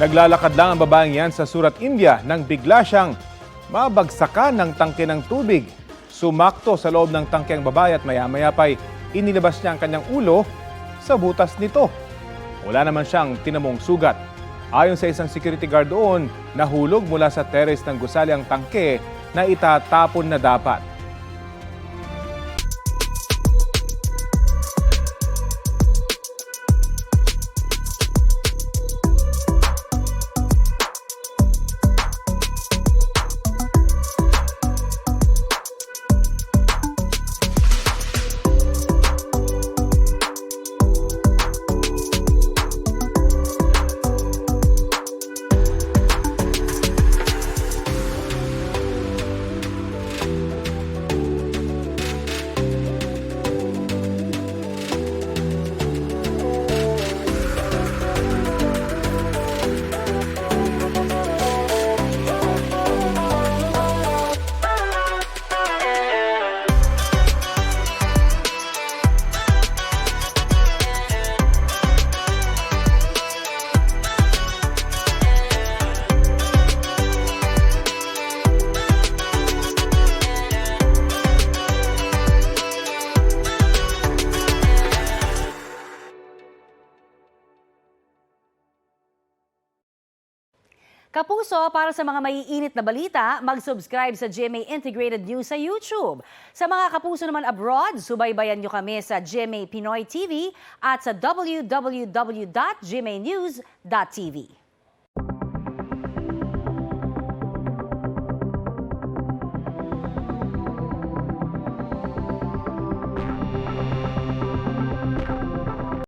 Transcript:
Naglalakad lang ang babaeng yan sa Surat, India nang bigla siyang mabagsakan ng tangke ng tubig. Sumakto sa loob ng tangke ang babae at maya-maya pa'y inilabas niya ang kanyang ulo sa butas nito. Wala naman siyang tinamong sugat. Ayon sa isang security guard doon, nahulog mula sa terrace ng gusali ang tangke na itatapon na dapat. Kapuso, para sa mga maiinit na balita, mag-subscribe sa GMA Integrated News sa YouTube. Sa mga kapuso naman abroad, subaybayan nyo kami sa GMA Pinoy TV at sa www.gmanews.tv.